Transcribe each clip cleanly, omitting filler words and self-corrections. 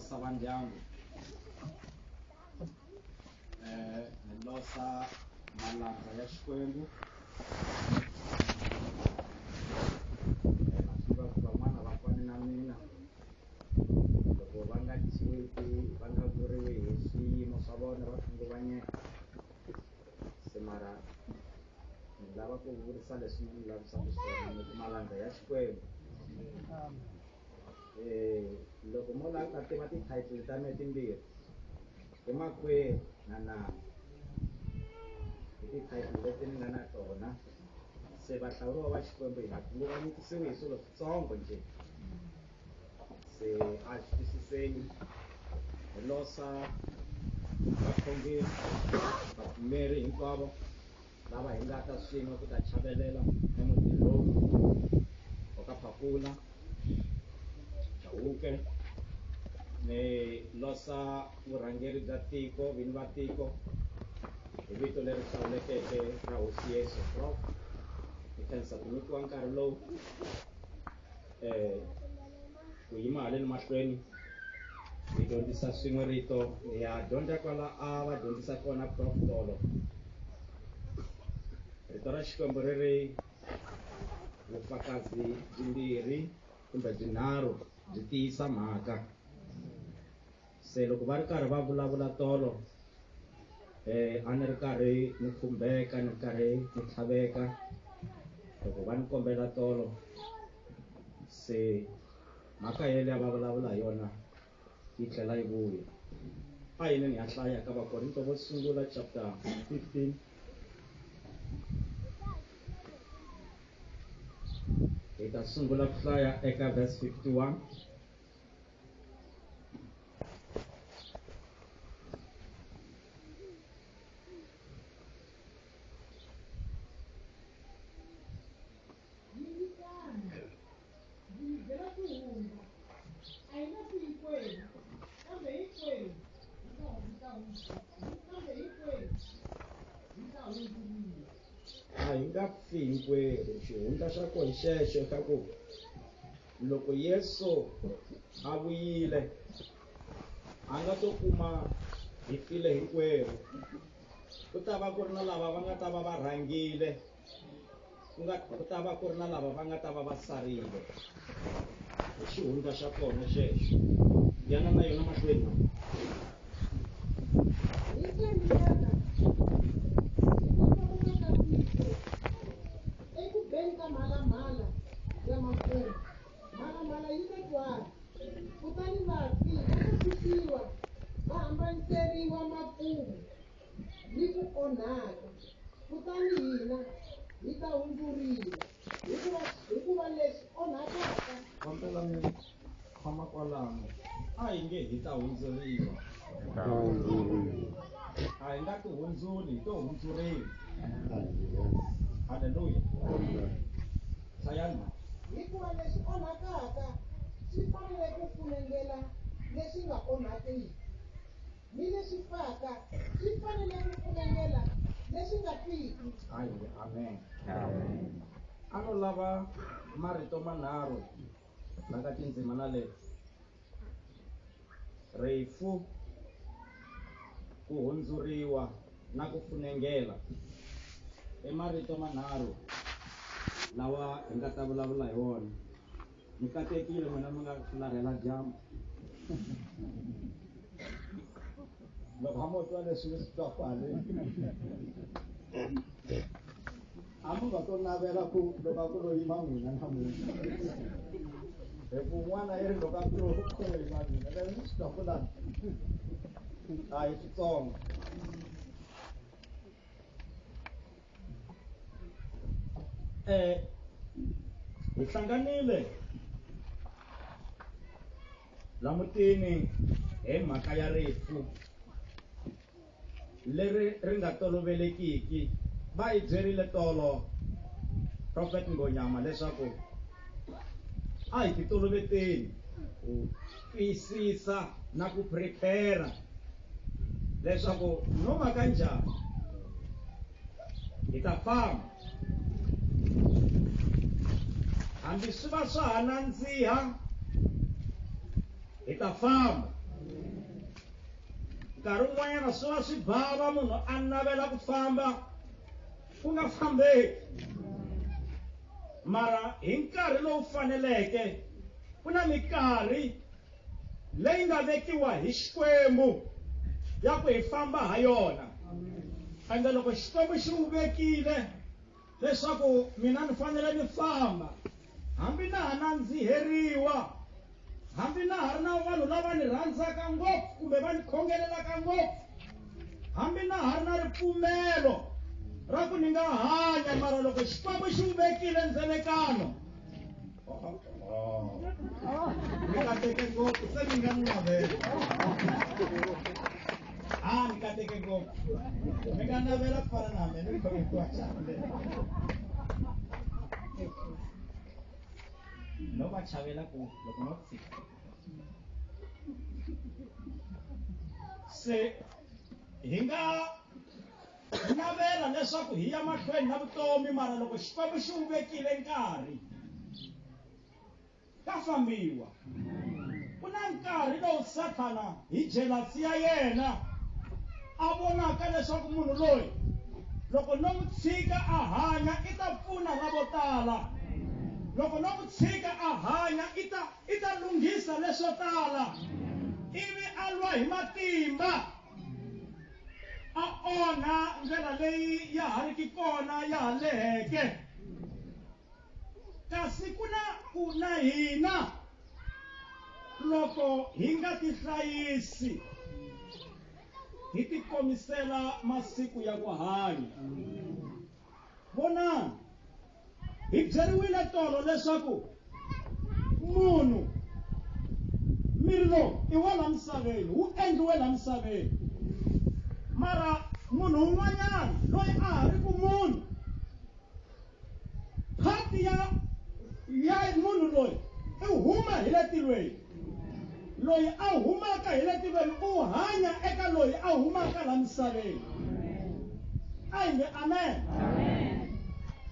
losa va ndyangu ni losa malanga ya Xikwembu naswiva ku van'wana va fane na mina loko va nga tshiki va nga vuriwi hi swiyimo swa vona va khunguvanyeka se mara ni lava ku vurisa leswi ni lavisaka swona ni ku malanga ya Xikwembu loko mo la ka tiva ti-title ta me timbirhi i makwerhu na nani i ti-title leti ni nga na tona se vahlawuriwa va Xikwembu hi nga khunguvanyekisiwi hi swilo switsongo nje se a xi twisiseni hi losa vakhongeri vapfumeri hinkwavo lava hi nga ta swin'we ku ta chavelela emutini lowu wa ka Phakula Chauke ni losa vurhangeri bya tiko vini va tiko hi vito leri hlawulekeke ra hosi Yesu Prof hi khensa ku nyikiwa nkarhi lowu ku yima haleni mahlweni hi dyondzisa swin'we rito ya dyondza kwala a va dyondzisa kona Prof Tolo rito ra Xikwembu ri ri vufakazi byimbirhi kumbe byinharhu byi tiyisa mhaka se loko va ri karhi va vulavula tolo a ni ri karhi ni khumbeka ni ri karhi ni tlhaveka loko va ni kombela tolo se mhaka yeleyo va vulavula hi yona yi tlhela yi vuya a yini ni ya hlaya ka Vakorinto vo sungula chapter 15 hi ta sungula ku hlaya eka verse 51 a hi nga fi hinkwerhu xihundla xa kona hi xexo xa ku loko Yesu a vuyile a nga to kuma hi file hinkwerhu ku ta va ku ri na lava va nga ta va va rhangile ku ta va ku ri na lava va nga ta va va sarile hi xihundla xa kona xexo yana na yona mahlweni mhalamhala ya makumu mhalamhala yi le twala kutani vafi va ta susiwa va hambaniseriwa makumu ni ku onhaka kutani hina hi ta hundzuriwa hikuva leswi onhakaka kombela mi khoma kwalano a hi nge hi ta hundzuriwa a hi nga ti hundzuli hi to hundzuriwa haleluya sayani hikuva leswi onhakaka swi fanele ku funengela leswi nga onhakiki ni leswi faka swi fanele ku funengela leswi nga fiki amen a no lava marito manharhu laka tindzimana leti rifu ku hundzuriwa na ku funengela i marito manharhu lawa hi nga ta vulavula hi wona mi katekile n'wina mi nga fularhela dyambu loko a mo twa leswi swi twa kwale a mi nga to navela ku loko a ku lo yima n'wina namuntlha hi ku n'wana i ri loko a ku lo yima n'wina leswi swi twa kulani a hi switsongo hi hlanganile la mutini hi mhaka ya rifu leri ri nga tolovelekiki va hi byerile tolo Prophet Ngonyama leswaku a hi ti toloveteni ku twisisa na ku prepare leswaku no maka njhani hi ta famba hambi swi va swa ha nandziha hi ta famba nkarhi wun'wanyana swi va swi bava munhu a navela ku famba ku nga fambeki, mara hi nkarhi lowu faneleke ku na minkarhi leyi nga vekiwa hi Xikwembu ya ku hi famba ha yona. Ende loko Xikwembu xi wu vekile leswaku mina ni fanele ni famba, hambi na ha nandziheriwa, hambi na ha ri na vanhu lava ni rhandzaka ngopfu kumbe va ni khongelelaka ngopfu, hambi na ha ri na ripfumelo ra ku ni nga hanya, mara loko Xikwembu xi wu vekile ndzelekano, mi kateke ngopfu se mi nga ni navela. Ni kateke ngopfu mi nga navela ku fana na mina, ni khome ku wachavele no va chavela ku loko no tshika se hi nga navela leswaku hi ya mahlweni na vutomi, mara loko Xikwembu xi wu vekile nkarhi ka fambiwa. Ku na nkarhi lowu Sathana hi jealousy ya yena a vonaka leswaku munhu loyi loko no n'wi tshika a hanya i ta pfuna na vo tala, loko no n'wi tshika a hanya i ta lunghisa leswo tala, ivi a lwa hi matimba, a onha ndlela leyi ya ha riki kona ya ha leheke. Kasi ku na hina loko hi nga ti hlayisi, hi ti komisela masiku ya ku hanya. Vonani, hi byeriwile tolo leswaku munhu miri lowu i wa la misaveni, wu endliwe la misaveni, mara munhu un'wanyana loyi a ha ri ku munhu, phati ya munhu loyi i huma hi le tilweni, loyi a humaka hi le tilweni u hanya eka loyi a humaka la misaveni. A hi nge amen.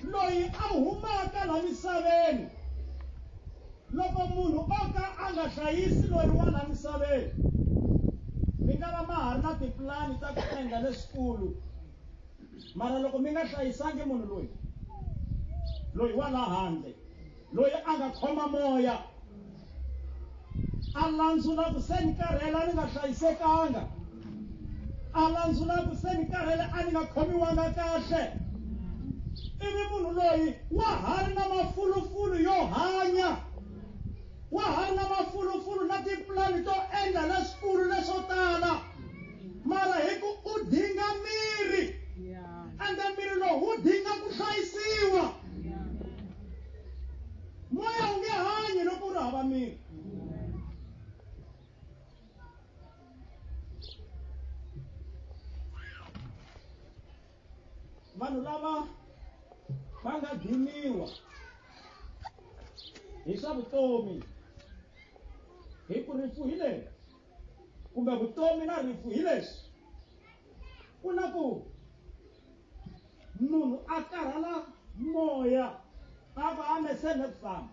Loyi a humaka la misaveni, loko munhu o ka a nga hlayisi loyi wa la misaveni, mi nga va ma ha ri na tipulani ta ku endla leswikulu, mara loko mi nga hlayisangi munhu loyi wa la handle, loyi a nga khoma moya, a landzula ku se ni karhela ni nga hlayisekanga, a landzula ku se ni karhele a ni nga khomiwanga kahle, ivi munhu loyi wa ha ri na mafulufulu yo hanya, wa ha ri na mafulufulu na tipulani to endla leswikulu leswo tala, mara hi ku u dinga miri, ende miri lowu wu dinga ku hlayisiwa. Moya wu nge hanyi loko u ri hava miri. Vanhu lava va nga diniwa hi swa vutomi, hi ku rifu hi leswi kumbe vutomi na rifu hi leswi, ku na ku munhu a karhala moya a va a mesele ku famba,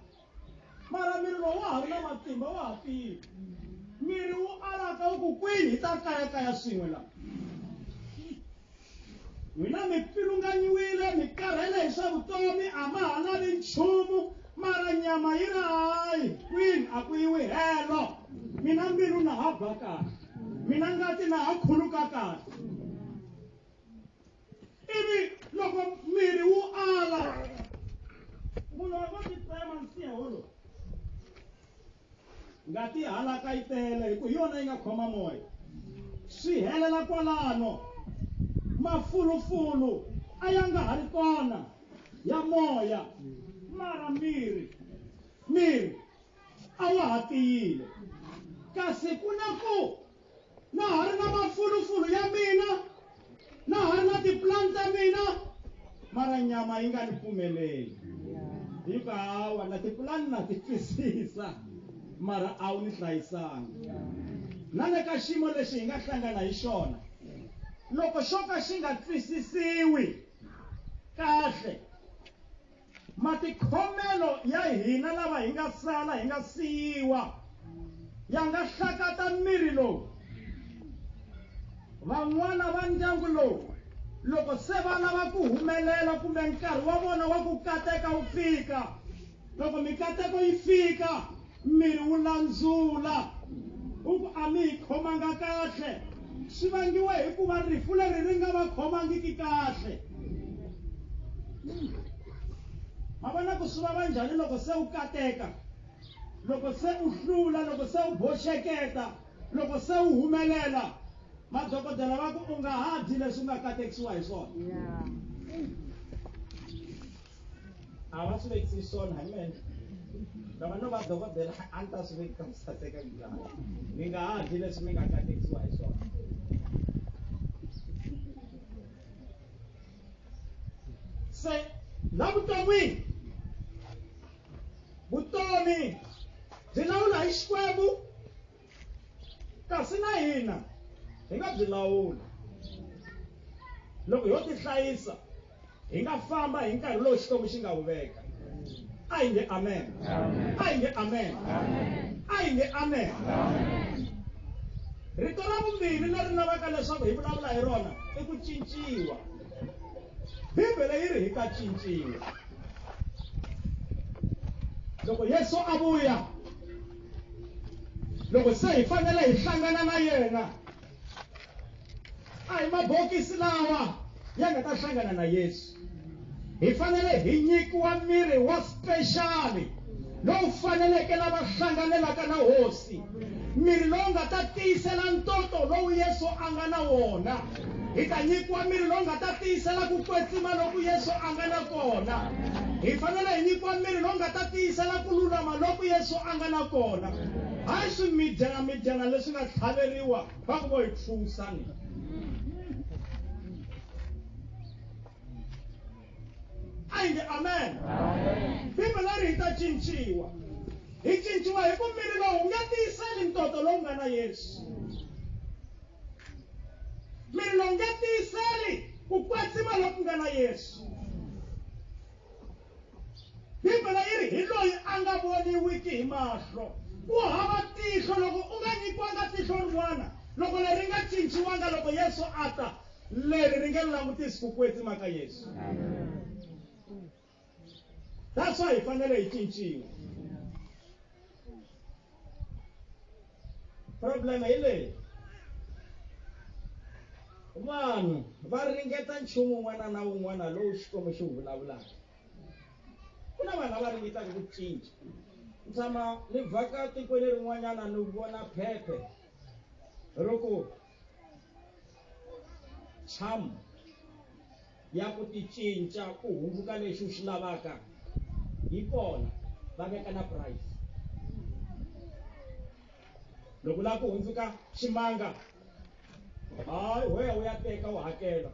mara miri lowu wa ha ri na matimba, wa ha tiyi. Miri wu alaka wu ku kwini hi ta kayakaya swin'we laha. N'wina mi pfilunganyiwile, mi karhele hi swa vutomi, a ma ha lavi nchumu, mara nyama yi ri hayi kwini, a ku yiwi helo. Mina mbilu na ha ba kahle, mina ngati na ha khuluka kahle, ivi loko miri wu ala, munhu a ngo ti tsema nsiha wolowo, ngati halaka yi tele hi ku hi yona yi nga khoma moya, swi helela kwalano. Mafulufulu a ya nga ha ri kona ya moya, mara miri a wa ha tiyile. Kasi ku na ku na ha ri na mafulufulu ya mina, na ha ri na tipulani ta mina, mara nyama yi nga ni pfumeleli. Hi ku hawa na tipulani na ti twisisa, mara a wu ni hlayisanga. Na le ka xiyimo lexi hi nga hlangana hi xona, loko xo ka xi nga twisisiwi kahle, matikhomelo ya hina lava hi nga sala hi nga siyiwa ya nga hlakata miri lowu van'wana va ndyangu lowu loko se va lava ku humelela kumbe nkarhi wa vona wa ku kateka wu fika, loko mikateko yi fika miri wu landzula u ku a mi hi khomanga kahle, swi vangiwa hikuva rifu leri ri nga va khomangiki kahle. Ma vona ku swi vava njhani loko se u kateka, loko se u hlula, loko se u boxeketa, loko se u humelela, madokodela va ku u nga ha dyi leswi u nga katekisiwa hi swona. A va swi vekisi swona amen. Loko no va dokodela a ni ta swi vekisa ku saseka njhani, mi nga ha dyi leswi mi nga katekisiwa hi swona. Se la vuton'wini, vutomi byi lawula hi Xikwembu, kasi na hina hi nga byi lawula. Loko ho ti hlayisa hi nga famba hi nkarhi lowu Xikwembu xi nga wu veka. A hi nge amen, a hi nge amen, a hi nge amen. Rito ra vumbirhi leri lavaka leswaku hi vulavula hi rona i ku cinciwa. Bibele yi ri hi ta cinciwa. Loko Yesu a vuya, loko se hi fanele hi hlangana na yena, a hi mabokisi lawa ya nga ta hlangana na Yesu. Hi fanele hi nyikiwa miri wa special lowu faneleke lava hlanganelaka na hosi, miri lowu nga ta tiyisela ntoto lowu Yesu a nga na wona. Hi ta nyikiwa miri lowu nga ta tiyisela ku kwetsima loku Yesu a nga na kona. Hi fanele hi nyikiwa miri lowu nga ta tiyisela ku lulama loku Yesu a nga na kona. Hayi swi midyana leswi nga tlhaveriwa va ku vo hi thusa ni. A hi nge amen. Bibele ri hi ta cinciwa. Hi cinciwa hi ku miri lowu wu nga tiyiseli ntoto lowu nga na Yesu. Miri lowu nga tiyiseli ku kwetsima loku nga na Yesu. Bibele yi ri hi loyi a nga voniwiki hi mahlo. Ku hava tihlo loko u nga nyikiwanga tihlo rin'wana, loko leri nga cinciwanga loko Yesu a ta, leri ri nge langutisi ku kwetsima ka Yesu. That's why hi fanele hi cinciwa. Problem hi leyi, vanhu va ringeta nchumu wun'wana na wun'wana lowu Xikwembu xi wu vulavulaka. Ku na vanhu lava ringetaka ku cinca. Ni tshama ni vhaka tikweni rin'wanyana ni vona phephe ro ku charm ya ku ti cinca ku hundzuka lexi u xi lavaka yi kona, va veka na price. Loko u lava ku hundzuka ximanga, hayi wehe u ya teka u hakela.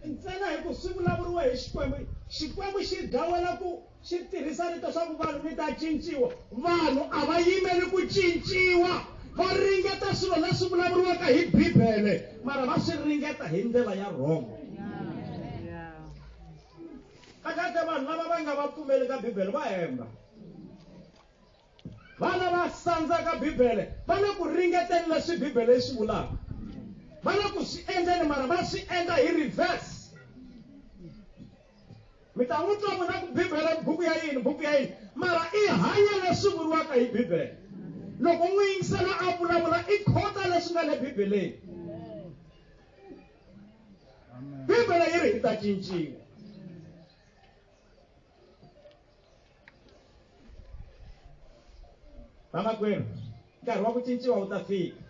Ntsena hi ku swi vulavuriwa hi Xikwembu, Xikwembu xi dawela ku xi tirhisa rito swa ku vanhu mi ta cinciwa. Vanhu a va yimeli ku cinciwa, va ringeta swilo leswi vulavuriwaka hi Bibele, mara va swi ringeta hi ndlela ya wrong. Kakate vanhu lava va nga va pfumeli ka Bibele va hemba. Vana va sandza ka Bibele va le ku ringeteni leswi Bibele yi swi vulaka. Va le ku swi endleni mara va swi endla hi reverse. Mi ta n'wi twa vona ku Bibele buku ya yini, mara i hanya leswi vuriwaka hi Bibele. Loko n'wi yingisela a vulavula i khota leswi nga le Bibeleni. Bibele yi ri hi ta cinciwa. Vamakwerhu, nkarhi wa ku cinciwa wu ta fika.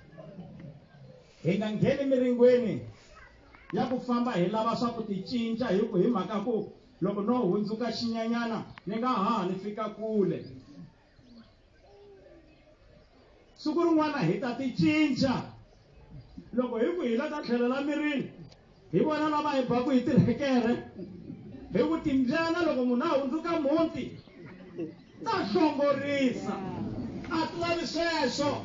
Hi nga ngheni miringweni ya ku famba hi lava swa ku ti cinca hi mhaka ku loko no hundzuka xinyanyana ni nga ha ni fika kule. Siku rin'wana hi ta ti cinca. Loko hi ku hi la ta tlhelela mirini, hi vona lava hi baku hi tirhekere, hi ku timbyana loko munhu a hundzuka muti ta hlongorisa. A ti lavi sweswo.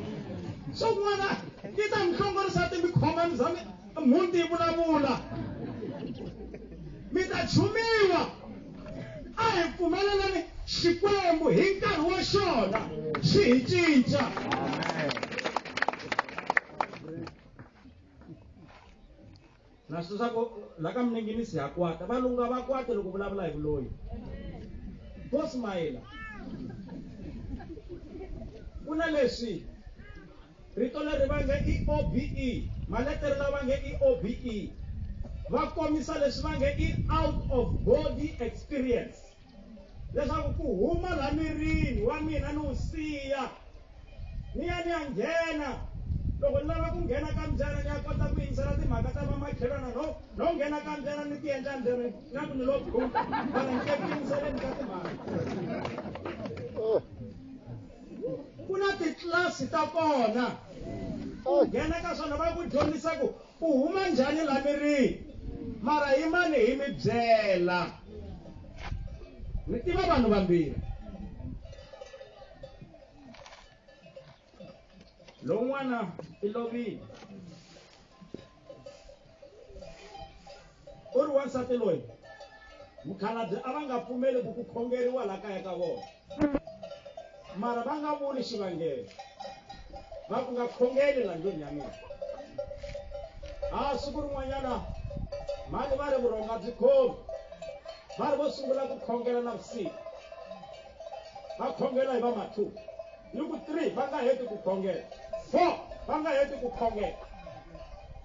Swin'wana ti ta mi hlongorisa ti mi khoma mi zami muti yi vulavula. Mi ta chumiwa. A hi pfumelelani Xikwembu hi nkarhi wa xona xi hi cinca. na swi swa ku la ka miningini ya kwata valungu va kwate loko vulavula hi vuloyi boss Mayela kuna leswi rito leri va nge i OBE maletere lava nge i OBE va komisa leswi va nge i out of body experience leswaku ku huma la mirini wa mina ni wu siya ni ya nghena loko ni lava ku nghena ka mbyana ni ya kota ku yingisela timhaka ta vamakhelwana no nghena ka mbyana ni ti endla ndzeni na ku ni lo khumba mara ni yingiseleni ka timhaka ku na titlasi ta kona u nghena ka swona va ku dyondzisa ku u huma njhani la mirini mara hi mani hi mi byela ni tiva vanhu vambirhi lowun'wana i lovile u ri wansati loyi mukhalabye a va nga pfumeli ku ku khongeriwa la kaya ka vona mara va nga vuli xivangelo va ku nga khongeli la ndlwini ya mina siku rin'wanyana mali va ri vurhonga byi khomi va ri vo sungula ku khongela na vusiku va khongela hi va ma-2 ni ku 3 va nga heti ku khongela 4 va nga heti ku khongela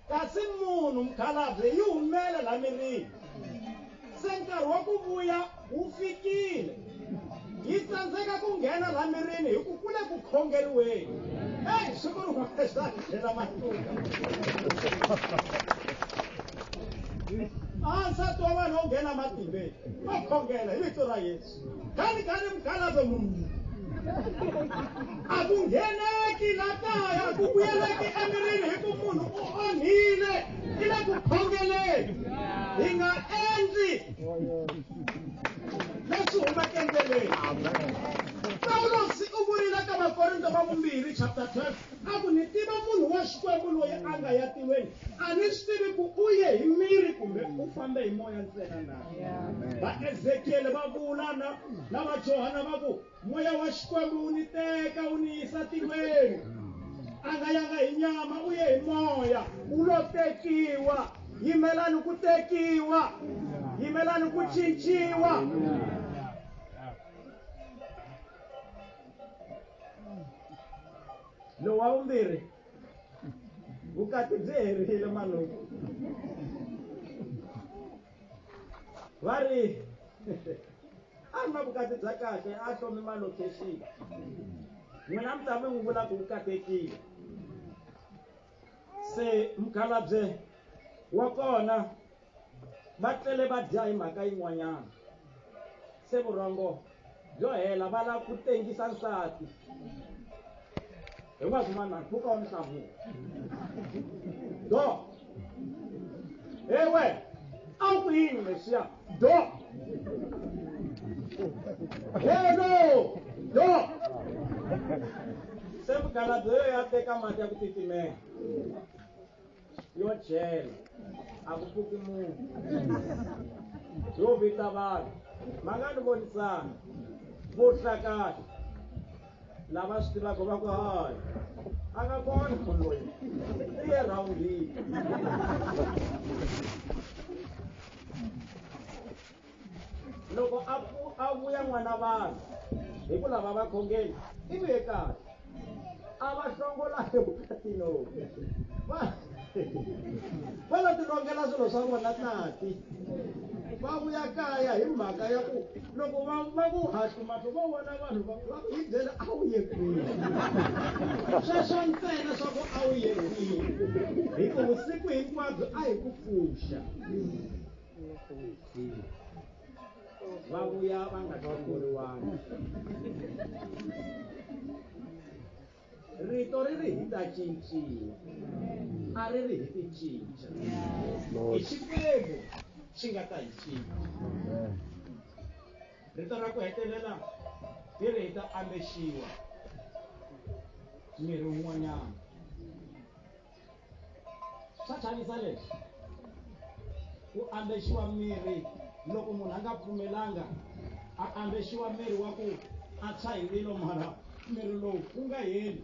kasi munhu mukhalabye yi humele la mirini se nkarhi wa ku vuya wu fikile yi tsandzeka ku nghena la mirini hi ku kule ku khongeriweni siku rin'wana swa nghena matuka nsati wa vanhu wo nghena matimbeni va khongela hi vito ra Yesu khani mukhalabye munhu a ku ngheneki la kaya ku vuyeleki emirini hi ku munhu u onhile i le ku khongeleni hi nga endli leswi humeke endleleni Pawulos u vurile ka Vakorinto va vumbirhi chapter 12 a ku ni tiva munhu wa Xikwembu loyi a nga ya tiveni a ni swi tivi ku u ye hi miri kumbe u fambe hi moya ntsena na va Ezekiel va vula na va Johana va ku moya wa Xikwembu wu ni teka wu ni yisa tiveni a nga yanga hi nyama u ye hi moya u lo tekiwa yimelani ku tekiwa yimelani ku cinciwa lowu wa vumbirhi vukati byi herile maluku va ri a na vukati bya kahle a hlomi malocation n'wina mi ta mi n'wi vula ku u katekile se mukhalabye wa kona va tlele va dya hi mhaka yin'wanyana se vurhongo byo hela va lava ku tengisa nsati hinkwaswo mana mpfhuka wa mihlavuko do ewe a wu ku yini leswiya do helo do se mukhalabye yo ya teka mati ya ku titimela yo chela a ku pfuki munhu yo vita vanhu ma nga ni vonisana vo hlakala lava swi tivaka va ku hayi a nga kona munhu loyi i ye rhawundini loko a vuya n'wana vanhu hi ku lava vakhongeli i vuye kahle a va hlongola hi vukatino va lo tilongela swilo swa vona tati va vuya kaya hi mhaka ya ku loko va ku hahlumahlo va vona vanhu va hi byela a wu ye kwihi sweswo ntsena swa ku a wu ye kwihi hi ku vusiku hinkwabyo a hi ku pfuxa va vuya va nga hlongoriwangi rito ri ri hi ta cinciwa a ri ri hi ti cinca hi xikwembu xi nga ta hi cinca rito ra ku hetelela hi ri hi ta ambexiwa miri wun'wanyana swa chavisa leswi ku ambexiwa miri loko munhu a nga pfumelanga a ambexiwa miri wa ku a tshwa hi rilo mara miri lowu wu nga heli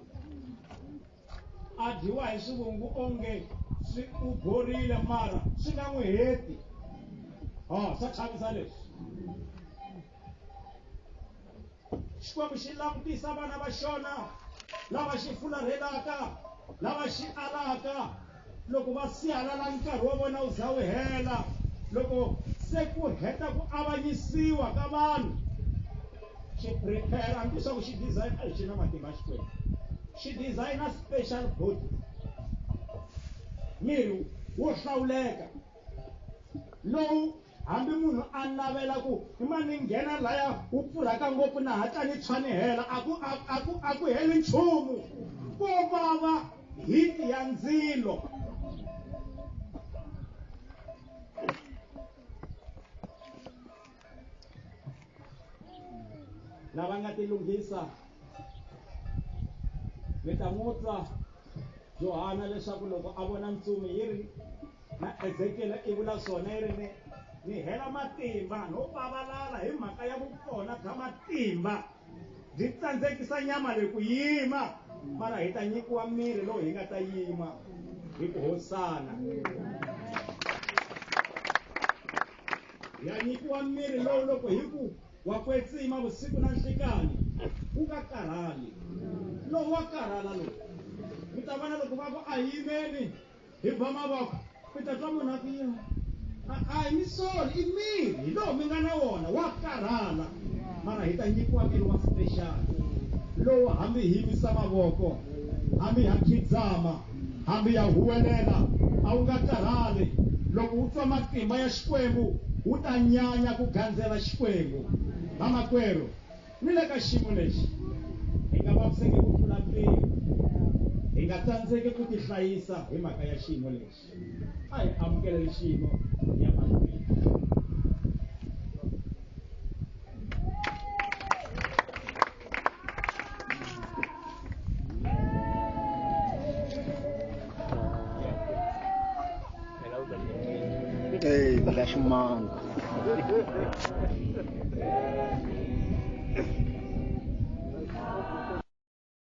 a dyiwa hi swivungu onge swi u borile mara swi nga n'wi heti swa chavisa leswi Xikwembu xi langutisa vana va xona lava xi fularhelaka lava xi alaka loko va sihalala nkarhi wa vona wu za wu hela loko se ku heta ku avanyisiwa ka vanhu xi prepare hambi leswaku xi design xi na matimba Xikwembu xi designer special body miri wo hlawuleka lowu hambi munhu a navela ku ni nghena laya wu pfurhaka ngopfu na hatla ni tshwa ni hela a ku heli nchumu ko vava hiti ya ndzilo lava nga ti lunghisa mi ta n'wutsa Johana leswaku loko a vona ntsumi yi ri na Ezekiel i vula swona yi ri ni hela matimba no pavalala hi mhaka ya vukona bya matimba byi tsandzekisa nyama leyi ku yima mara hi ta nyikiwa miri lowu hi nga ta yima hi ku hosana ya nyikiwa miri lowu loko hi ku wa kwetsima vusiku na nhlikani wu nga karhali lowu wa karhala lowu mi ta vona loko va ku a yimeni hi ba mavoko mi ta twa munhu a ku yima a hi misoli i miri lowu mi nga na wona wa karhala mara hi ta nyikiwa miri wa special lowu hambi hi yimisa mavoko hambi ha khidzama hambi ya huwelela a wu nga karhali loko wu twa matimba ya Xikwembu wu ta nyanya ku gandzela Xikwembu vamakwerhu ni le ka xiyimo lexi hi nga vaviseki ku pfula mpimo hi nga tsandzeki ku ti hlayisa hi mhaka ya xiyimo lexi a hi amukeleli xiyimo ya mahlweni Hey, Flash Monk.